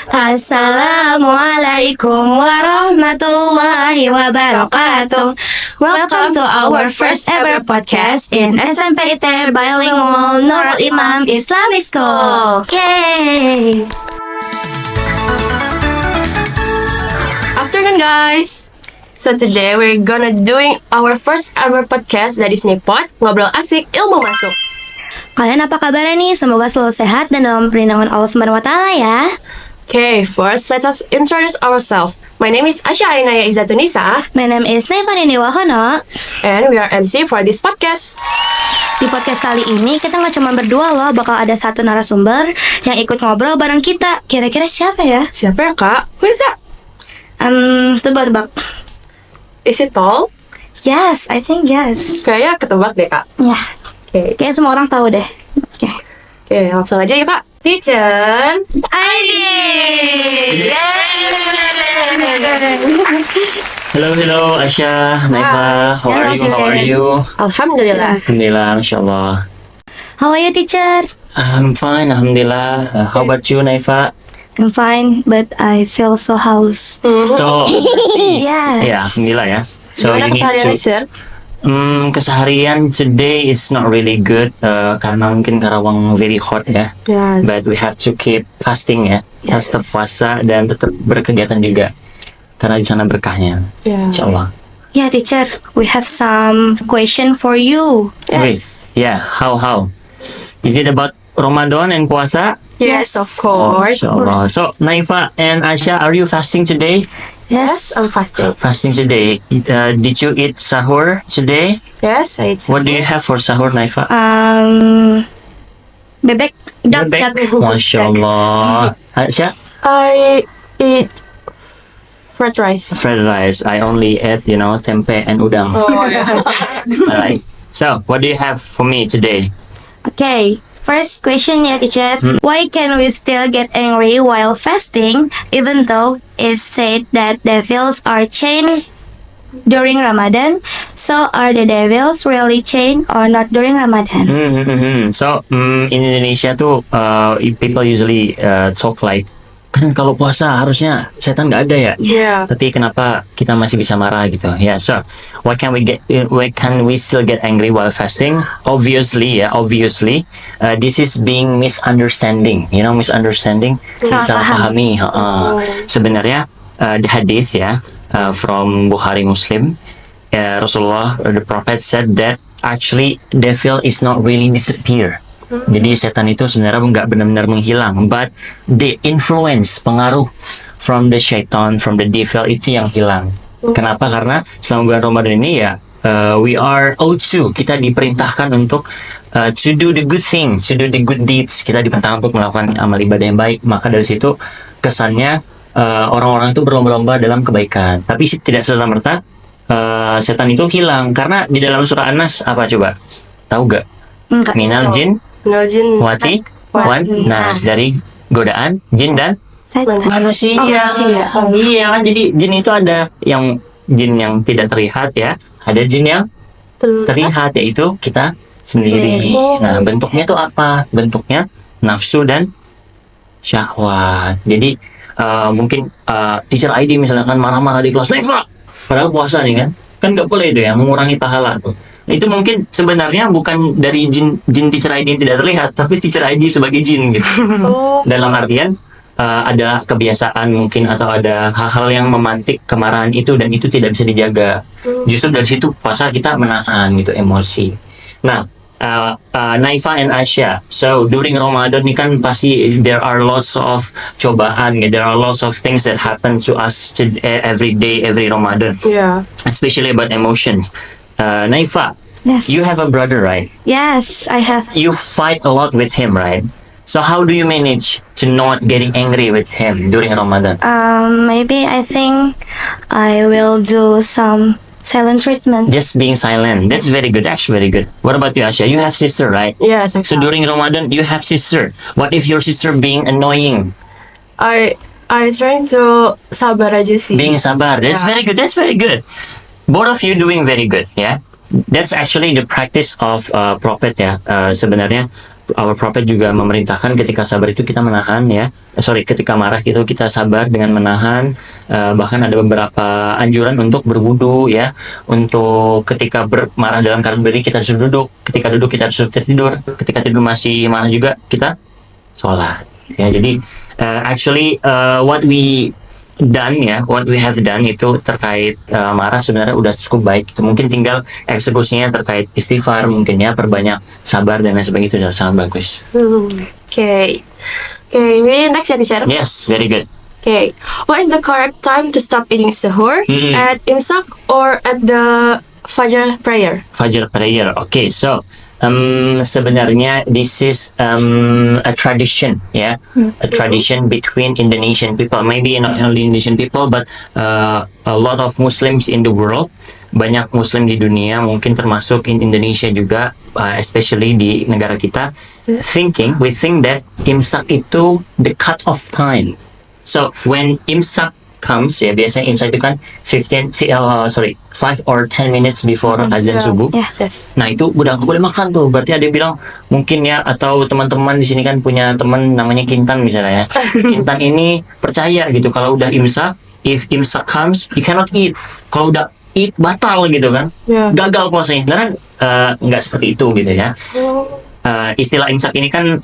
Assalamualaikum warahmatullahi wabarakatuh. Welcome to our first ever podcast in SMPIT Bilingual Nurul Imam Islamic School. Yay! Afternoon, guys. So today we're gonna doing our first ever podcast dari Snipot, ngobrol asik ilmu masuk. Kalian apa kabarnya nih? Semoga selalu sehat dan dalam perlindungan Allah Subhanahu wa Ta'ala ya. Okay, first let us introduce ourselves. My name is Asya Ainaya Izzatunisa. My name is Naifani Wahono. And we are MC for this podcast. Di podcast kali ini kita nggak cuma berdua loh, bakal ada satu narasumber yang ikut ngobrol bareng kita. Kira-kira siapa ya? Siapa ya, Kak? Who is that? Tebak-tebak. Is it tall? Yes, I think yes. Kayaknya ketebak deh, Kak. Ya, Oke, kayak semua orang tahu deh. Oke. Langsung aja yuk, Kak. Teacher Ivy. Hello, Asya, Naifa, how are you? Alhamdulillah. Alhamdulillah, insyaAllah. How are you, teacher? I'm fine, Alhamdulillah. How about you, Naifa? I'm fine, but I feel so house. So, Yes. yeah, Alhamdulillah ya. So Gimana you need kesehariannya, to. Sir? Keseharian today is not really good karena mungkin Karawang very hot ya. Yes. But we have to keep fasting ya. Yes. Tetap puasa dan tetap berkegiatan juga. Karena di sana berkahnya. Yeah. Insyaallah. Yeah, teacher, we have some question for you. Wait, yeah, how? Is it about Ramadan and puasa? Yes, of course. Inshallah. So, Naifa and Asya, are you fasting today? Yes, I'm fasting. Fasting today. Did you eat sahur today? Yes, I eat. What do you have for sahur, Naifa? Bebek, duck. Masya Allah. Asya? I eat fried rice. Fried rice. I only ate, tempe and udang. Alright. So, what do you have for me today? Okay, first question ya, teacher. Why can we still get angry while fasting, even though it's said that devils are chained during Ramadan? So, are the devils really chained or not during Ramadan? So, in Indonesia tuh, people usually talk like, kan kalau puasa harusnya setan nggak ada ya. Yeah. Tapi kenapa kita masih bisa marah gitu? Yeah, so why can we still get angry while fasting? Obviously, this is being misunderstanding. Misunderstanding, Salah salah pahami. Sebenarnya the hadith from Bukhari Muslim, Rasulullah, the Prophet said that actually devil is not really disappear. Jadi setan itu sebenarnya nggak benar-benar menghilang, but the influence, pengaruh from the shaitan, from the devil itu yang hilang. Kenapa? Karena selama bulan Ramadan ini we are ought to, kita diperintahkan untuk to do the good things, to do the good deeds. Kita diperintahkan untuk melakukan amal ibadah yang baik. Maka dari situ kesannya orang-orang itu berlomba-lomba dalam kebaikan. Tapi tidak serta-merta setan itu hilang, karena di dalam surah An-Nas apa coba? Tahu gak? Enggak. Minal jin Nojin. wati wan nas, dari godaan jin dan manusia. Iya kan, jadi jin itu ada yang jin yang tidak terlihat ya, ada jin yang terlihat, yaitu kita sendiri. Nah, bentuknya itu apa? Bentuknya nafsu dan syahwat. Jadi mungkin teacher ID misalkan marah-marah di kelas, Naifa, padahal puasa nih kan nggak boleh itu ya, mengurangi pahala tuh. Itu mungkin sebenarnya bukan dari jin teacher ID yang tidak terlihat, tapi teacher ID sebagai jin gitu. Dalam artian ada kebiasaan mungkin, atau ada hal-hal yang memantik kemarahan itu, dan itu tidak bisa dijaga. Justru dari situ puasa kita menahan gitu emosi. Nah, Naifa and Asya, so during Ramadan ini kan pasti there are lots of cobaan, there are lots of things that happen to us every day, every Ramadan, Yeah. especially about emotions. Naifa, Yes. you have a brother, right? Yes, I have. You fight a lot with him, right? So how do you manage to not getting angry with him during Ramadan? Maybe I think I will do some silent treatment. Just being silent. That's very good, actually very good. What about you, Asya? You have sister, right? Yes, So during Ramadan, you have sister. What if your sister being annoying? I trying to sabar aja sih. Being sabar. That's Yeah. very good. That's very good. Both of you doing very good, yeah. That's actually the practice of Prophet ya. Sebenarnya our prophet juga memerintahkan ketika sabar itu kita menahan ya. Ketika marah itu kita sabar dengan menahan. Bahkan ada beberapa anjuran untuk berwudu ya. Untuk ketika marah dalam keadaan berdiri kita harus duduk. Ketika duduk kita harus tidur. Ketika tidur masih marah juga kita sholat. Ya, jadi actually what we have done itu terkait marah sebenarnya udah cukup baik. Itu mungkin tinggal eksekusinya terkait istighfar, mungkin ya perbanyak sabar dan lain sebagainya, itu udah sangat bagus. Okay, maybe next ya, teacher. Yes, very good. Okay, what is the correct time to stop eating sahur? At imsak or at the Fajr prayer? Fajr prayer. Okay, so sebenarnya this is a tradition, yeah, a tradition between Indonesian people. Maybe not only Indonesian people, but a lot of Muslims in the world. Banyak Muslim di dunia, mungkin termasuk in Indonesia juga, especially di negara kita. We think that imsak itu the cut off time. So when imsak comes, ya biasanya imsak itu kan 5 or 10 minutes before azan subuh. Yes. Nah itu udah nggak boleh makan tuh. Berarti ada yang bilang mungkin ya, atau teman-teman di sini kan punya teman namanya Kintan misalnya ya. Kintan ini percaya gitu kalau udah imsak, if imsak comes you cannot eat. Kalau udah eat batal gitu kan, gagal puasanya. Sebenarnya nggak seperti itu gitu ya. Istilah imsak ini kan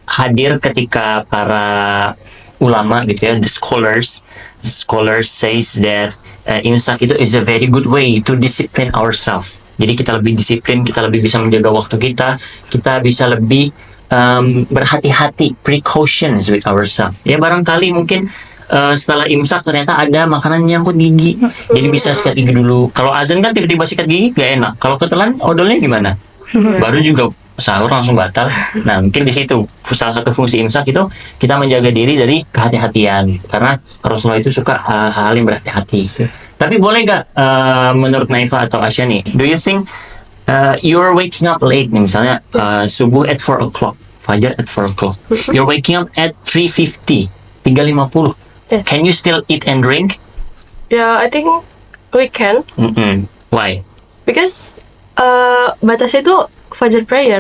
hadir ketika para ulama gitu ya, the scholars says that imsak itu is a very good way to discipline ourselves. Jadi kita lebih disiplin, kita lebih bisa menjaga waktu kita bisa lebih berhati-hati, precautions with ourselves. Ya barangkali mungkin setelah imsak ternyata ada makanan yang nyangkut gigi, jadi bisa sikat gigi dulu. Kalau azan kan tiba-tiba sikat gigi gak enak. Kalau ketelan odolnya gimana? Baru juga sahur langsung batal. Nah mungkin di situ salah satu fungsi imsak itu kita menjaga diri dari kehati-hatian, karena Rasulullah itu suka hal yang berhati-hati gitu. Tapi boleh gak menurut Naifa atau Asya nih, do you think you're waking up late nih, misalnya subuh at 4 o'clock, fajar at 4 o'clock, you're waking up at 3:50, 3:50, can you still eat and drink? Yeah, I think we can. Why? Because batasnya itu Fajr prayer.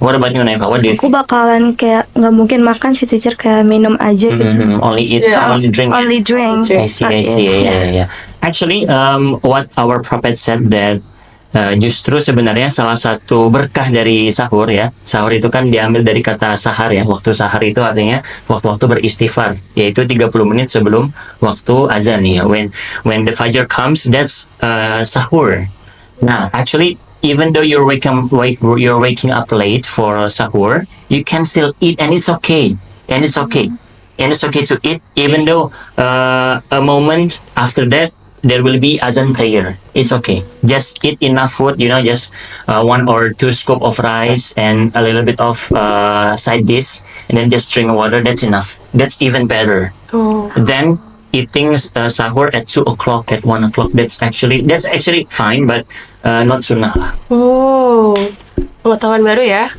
What about you, Naifa? What do you Aku think? bakalan kayak nggak mungkin makan sih, teacher, kayak minum aja gitu. Only eat, Yeah. only drink. Only drink. I see. Yeah. Actually, what our prophet said that justru sebenarnya salah satu berkah dari sahur ya. Sahur itu kan diambil dari kata sahar ya. Waktu sahar itu artinya waktu-waktu beristighfar, yaitu 30 menit sebelum waktu azan ya. When the fajr comes, that's sahur. Nah, actually, even though you're waking up late for sahur, you can still eat, and it's okay. And it's okay to eat, even though a moment after that there will be azan prayer. It's okay. Just eat enough food, just 1 or 2 scoop of rice and a little bit of side dish, and then just drink water. That's enough. That's even better. Then eating sahur at 2 o'clock, at 1 o'clock, that's actually fine, but not sunnah. Pengetahuan baru ya.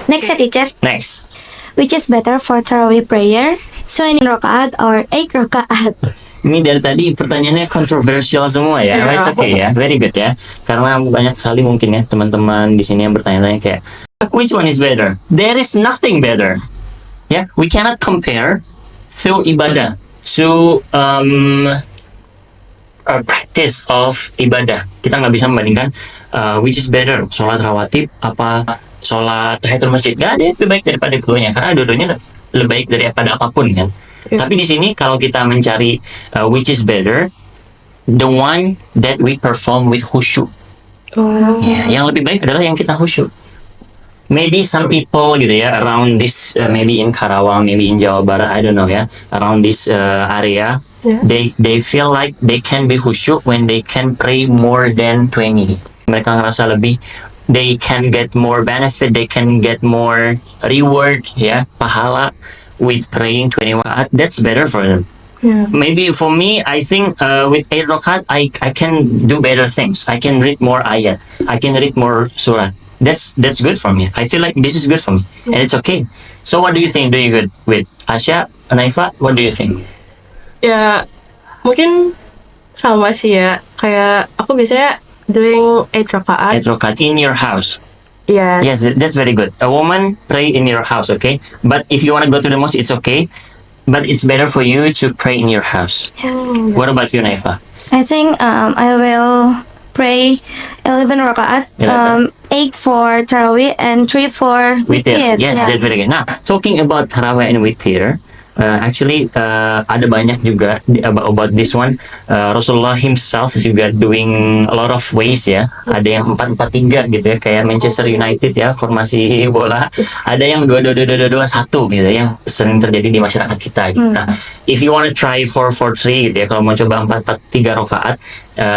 Next ya, teacher. Next. Which is better for Tarawih prayer, 20 rakaat or 8 rakaat? Ini dari tadi pertanyaannya kontroversial semua ya. Right, okay ya, very good ya. Karena banyak sekali mungkin ya teman-teman di sini yang bertanya-tanya kayak, which one is better? There is nothing better. Yeah, we cannot compare through ibadah, to a practice of ibadah. Kita nggak bisa membandingkan which is better, sholat rawatib apa sholat tahiyatul masjid. Gak ada yang lebih baik daripada keduanya, karena dua-duanya lebih baik daripada apapun kan. Tapi di sini kalau kita mencari which is better, the one that we perform with khusyuk. Ya, yang lebih baik adalah yang kita khusyuk. Maybe some people gitu ya around this, maybe in Karawang, maybe in Jawa Barat, I don't know ya, around this area, they feel like they can be khusyuk when they can pray more than 20. Mereka ngerasa lebih, they can get more benefit, they can get more reward ya, pahala with praying 20 rakaat. That's better for them. Maybe for me, I think with 8 rakaat, I can do better things. I can read more ayat. I can read more surah. That's good for me. I feel like this is good for me, and it's okay. So what do you think? Do you good with Asya, Naifa? What do you think? Ya, mungkin sama sih ya. Kayak aku biasanya doing 8 rakaat. 8 rakaat in your house. Yes. Yes, that's very good. A woman pray in your house, okay? But if you want to go to the mosque, it's okay. But it's better for you to pray in your house. What about you, Naifa? I think I will pray 11 rakaat, 8 for Tarawih and 3 for Witir. Witir. Yes, that's very good. Now, talking about Tarawih and Witir, actually ada banyak juga about this one. Rasulullah himself juga doing a lot of ways ya. Ada yang 4-4-3 gitu ya, kayak Manchester United ya, formasi bola. Ada yang 2-2-2-2-2-1 gitu yang sering terjadi di masyarakat kita gitu. Nah, if you want to try 4-4-3 gitu ya, kalau mau coba 4-4-3 rakaat,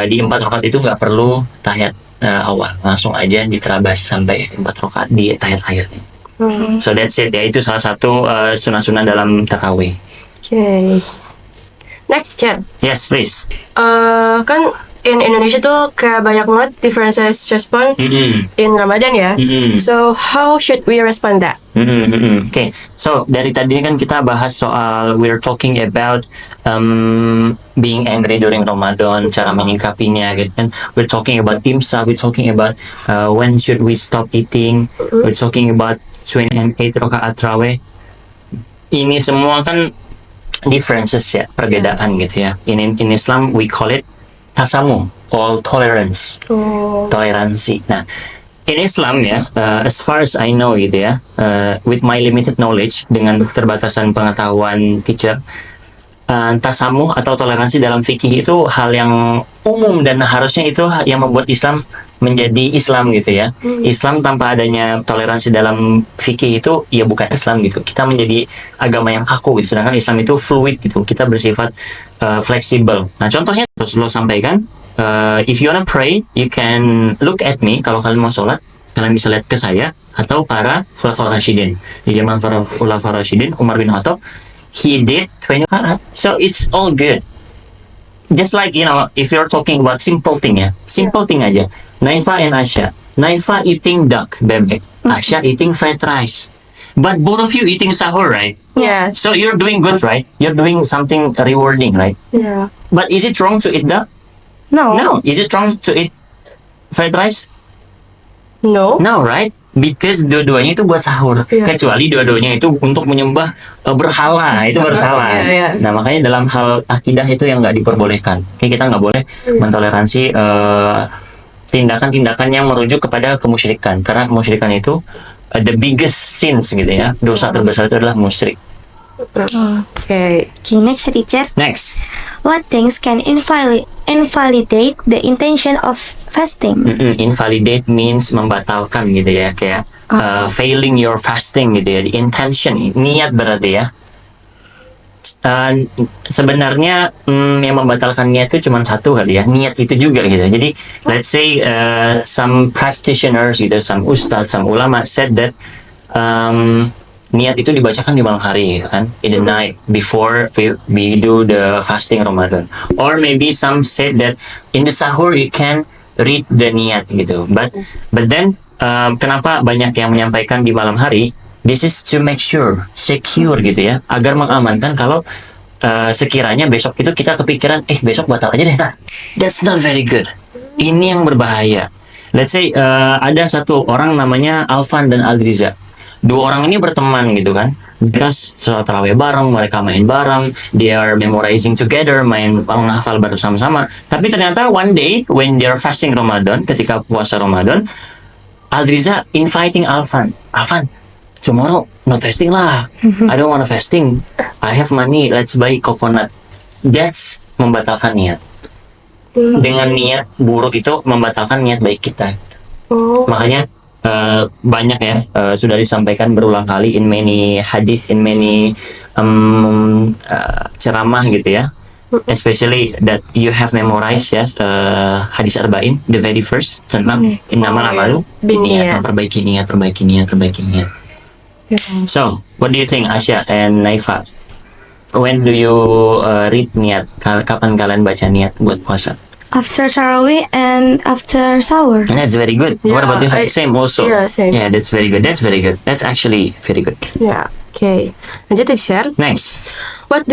di 4 rakaat itu nggak perlu tahiyat awal, langsung aja diterabas sampai 4 rakaat di tahiyat akhirnya. So that's it ya, itu salah satu sunnah-sunnah dalam tarawih. Okay. Next, Chat. Yes, please. Kan in Indonesia tuh kayak banyak banget differences respond in Ramadan ya. So how should we respond that? Okay, so dari tadi kan kita bahas soal we're talking about being angry during Ramadan, cara menyikapinya gitu kan. We're talking about imsak, we're talking about when should we stop eating, we're talking about 28 rakaat tarawih. Ini semua kan differences ya, perbedaan gitu ya. In Islam we call it tasamu, or tolerance, toleransi. Nah, in Islam ya, as far as I know gitu ya, with my limited knowledge, dengan keterbatasan pengetahuan teacher, tasamuh atau toleransi dalam fikih itu hal yang umum dan harusnya itu yang membuat Islam menjadi Islam gitu ya. Islam tanpa adanya toleransi dalam fikih itu ya bukan Islam gitu. Kita menjadi agama yang kaku gitu. Sedangkan Islam itu fluid gitu. Kita bersifat fleksibel. Nah, contohnya Rasulullah sampaikan, if you wanna pray, you can look at me. Kalau kalian mau sholat, kalian bisa lihat ke saya atau para khulafaur rasyidin. Di zaman para khulafaur rasyidin, Umar bin Khattab, he did 20 rakaat. So it's all good. Just like, you know, if you're talking about simple thing ya, simple thing aja. Naifa and Asya. Naifa eating duck, bebek. Asya eating fried rice. But both of you eating sahur, right? Yes. So you're doing good, right? You're doing something rewarding, right? Yeah. But is it wrong to eat duck? No. No. Is it wrong to eat fried rice? No. No, right? Because dua-duanya itu buat sahur. Yeah. Kecuali dua-duanya itu untuk menyembah berhala, itu baru salah. Yeah, yeah. Nah, makanya dalam hal akidah itu yang nggak diperbolehkan. Kayak kita nggak boleh mentoleransi tindakan-tindakan yang merujuk kepada kemusyrikan. Karena kemusyrikan itu the biggest sins gitu ya. Dosa terbesar itu adalah musyrik. Okay. Okay, next teacher. Next. What things can invalidate the intention of fasting? Invalidate means membatalkan gitu ya, kayak failing your fasting gitu ya. The intention, niat berarti ya. Sebenarnya yang membatalkan niat itu cuma satu kali ya, niat itu juga gitu. Jadi let's say some practitioners gitu, some ustadz, some ulama said that niat itu dibacakan di malam hari gitu kan, in the night before we do the fasting Ramadan. Or maybe some said that in the sahur you can read the niat gitu. But then kenapa banyak yang menyampaikan di malam hari? This is to make sure, secure gitu ya, agar mengamankan kalau sekiranya besok itu kita kepikiran, besok batal aja deh. Nah, that's not very good. Ini yang berbahaya. Let's say ada satu orang namanya Alvan dan Aldriza. Dua orang ini berteman gitu kan. Mereka sholat tarawih bareng, mereka main bareng, they are memorizing together, menghafal bersama-sama. Tapi ternyata one day when they are fasting Ramadan, ketika puasa Ramadan, Aldriza inviting Alvan, tomorrow not fasting lah. I don't wanna fasting. I have money. Let's buy coconut. That's membatalkan niat. Dengan niat buruk itu membatalkan niat baik kita. Makanya banyak ya sudah disampaikan berulang kali in many hadis, in many ceramah gitu ya. Especially that you have memorized ya, hadis arba'in, the very first tentang innamal a'malu binniyat, perbaiki niat. So, what do you think, Asya and Naifa? When do you read niat? Kapan kalian baca niat buat puasa? After Tarawih and after sahur. And that's very good. Yeah, What about you? Same also. Yeah, same. Yeah, that's very good. That's actually very good. Yeah. Okay. Lanjut teacher. Next. What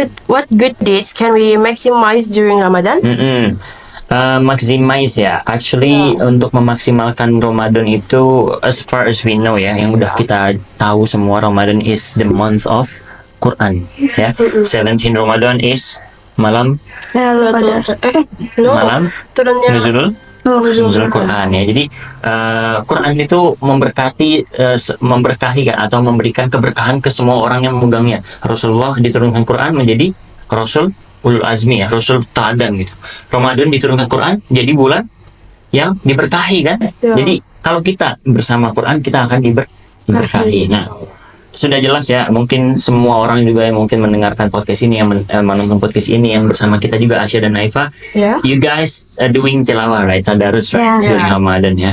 good deeds can we maximize during Ramadan? Maximize ya. Actually untuk memaksimalkan Ramadan itu, as far as we know ya, yang udah kita tahu semua, Ramadan is the month of Quran. Ya, 17 Ramadan is malam No, malam turunnya Nuzul Quran ya. Jadi Quran itu memberkahi kan, atau memberikan keberkahan ke semua orang yang memegangnya. Rasulullah diturunkan Quran menjadi Rasul ulul azmi ya, Rasul teladan gitu. Ramadan diturunkan Quran jadi bulan yang diberkahi kan. Ya. Jadi kalau kita bersama Quran kita akan diberkahi. Nah, sudah jelas ya, mungkin semua orang juga yang mungkin mendengarkan podcast ini, yang menonton podcast ini, yang bersama kita juga Asya dan Naifa, you guys doing tilawah, right? Tadarus, right? During Ramadan ya.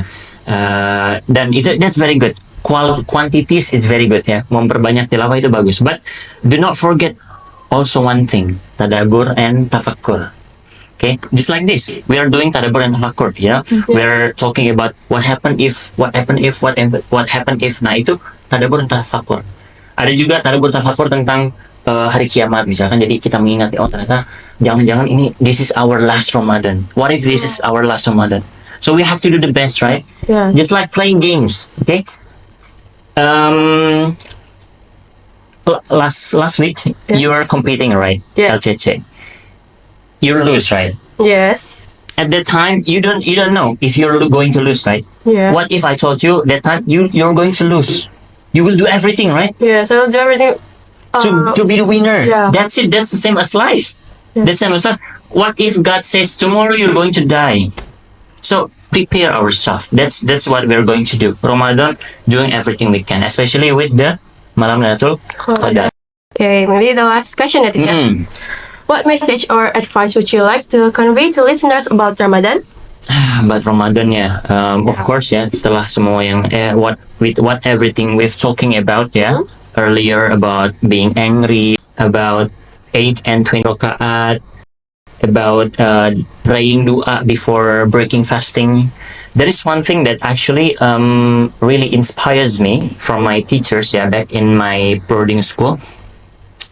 Dan itu that's very good. Quantities is very good ya. Memperbanyak tilawah itu bagus. But do not forget also one thing, tadabbur and tafakkur. Okay, just like this, we are doing tadabbur and tafakkur. You know, we're talking about what happened if. Nah itu tadabbur dan tafakkur. Ada juga tadabbur tafakkur tentang hari kiamat misalkan. Jadi kita mengingat, oh ternyata jangan-jangan ini this is our last Ramadan. What if this is our last Ramadan? So we have to do the best, right? Yeah. Just like playing games. Okay. Last week you were competing, right? Yeah. LCC. You lose, right? Yes. At that time you don't know if you're going to lose, right? Yeah. What if I told you that time you're going to lose? You will do everything, right? Yeah, so I'll do everything To be the winner. Yeah. That's it. That's the same as life. Yeah. That's the same as life. What if God says tomorrow you're going to die? So prepare ourselves. That's what we're going to do. Ramadan, doing everything we can, especially with the Malam Lailatul Qadar. Okay, maybe the last question that is what message or advice would you like to convey to listeners about Ramadan? But Ramadan ya, of course ya, setelah semua yang what everything we've talking about ya, earlier about being angry, about 8 and 20 rakaat, about praying dua before breaking fasting. There is one thing that actually really inspires me from my teachers ya, back in my boarding school.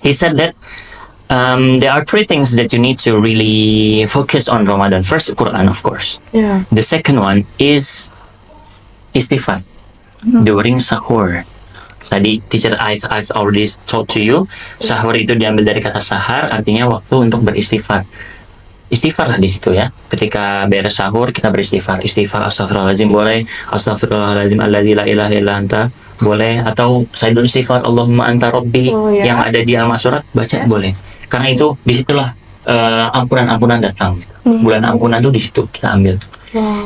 He said that there are 3 things that you need to really focus on Ramadan. First, Quran, of course. Yeah. The second one is istighfar during sahur. Tadi teacher I've already told to you, sahur itu diambil dari kata sahar, artinya waktu untuk beristighfar. Istighfar lah di situ ya. Ketika beres sahur kita beristighfar. Istighfar astagfirullahaladzim boleh, astagfirullahaladzim alladzi la ilaha illa anta boleh, atau Sayyidul Istighfar Allahumma anta rabbi yang ada di Al-Masurat baca boleh. Karena itu disitulah ampunan-ampunan datang. Bulan ampunan tuh di situ kita ambil.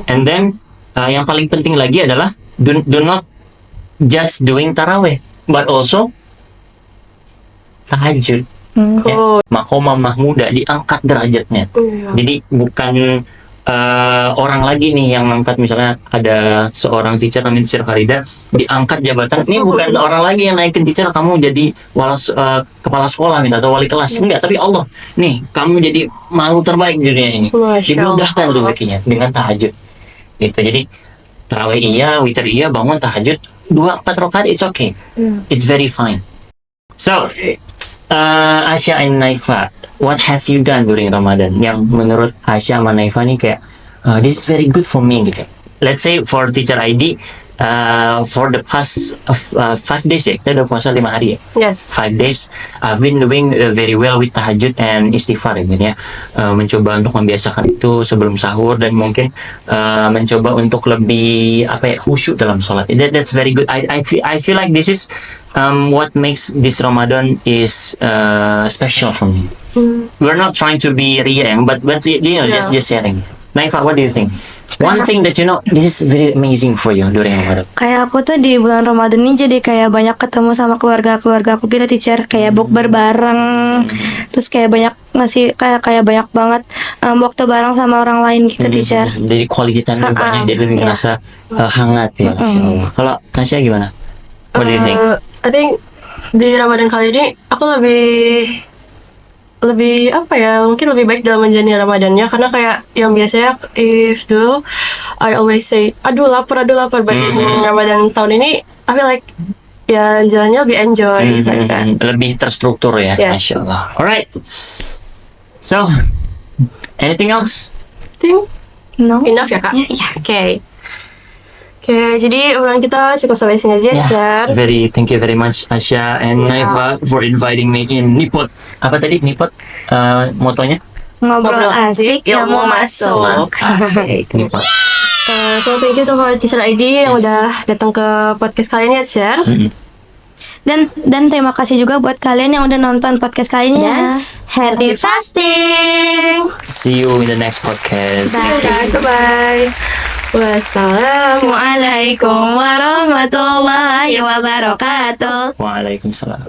And then yang paling penting lagi adalah do not just doing taraweh, but also tahajud. Ya, Maqamah Mahmuda diangkat derajatnya. Jadi bukan orang lagi nih yang angkat, misalnya ada seorang teacher namanya Teacher Farida diangkat jabatan. Ini bukan orang lagi yang naikin teacher, kamu jadi kepala sekolah atau wali kelas. Enggak, tapi Allah. Nih, kamu jadi makhluk terbaik di dunia ini. Dimudahkan rezekinya dengan tahajud. Gitu. Jadi tarawih iya, witir iya, bangun tahajud 2-4 rakaat it's okay. It's very fine. So Asya and Naifa, what have you done during Ramadan yang menurut Asya sama Naifa nih kayak this is very good for me gitu. Let's say for teacher ID, for the past 5 days ya, kita udah puasa 5 hari ya. Yes. 5 days I've been doing very well with tahajud and istighfar ya. Mencoba untuk membiasakan itu sebelum sahur, dan mungkin mencoba untuk lebih khusyuk dalam sholat. That's very good. I feel like this is what makes this Ramadan is special for me. We're not trying to be riang, but just sharing. Naifa, what do you think? One thing that this is very amazing for you during Ramadan. Kayak aku tuh di bulan Ramadan ini jadi kayak banyak ketemu sama keluarga aku gitu, teacher. Kayak bukber bareng, terus kayak banyak masih kayak banyak banget waktu bareng sama orang lain gitu, teacher. Jadi quality time banyak, jadi ngerasa hangat ya. Kalau Nasya gimana? What do you think? I think di Ramadan kali ini aku lebih mungkin lebih baik dalam menjalani Ramadannya, karena kayak yang biasanya if dulu I always say aduh lapar, but in Ramadan tahun ini I feel like ya jalannya lebih enjoy lebih terstruktur ya. Yes. Masya Allah. Alright, so anything else think No. enough ya Kak? Iya. Oke, jadi obrolan kita cukup sampai sini aja, share. Thank you very much Asya and Naifa for inviting me in Nipot. Apa tadi Nipot? Motonya? Ngobrol asik, ilmu masuk. Nipot. So thank you to our teacher ID yang udah datang ke podcast kali ini ya, share. Dan terima kasih juga buat kalian yang udah nonton podcast kali ini ya. Happy fasting. See you in the next podcast. See you guys, bye-bye. Wassalamualaikum warahmatullahi wabarakatuh. Waalaikumsalam.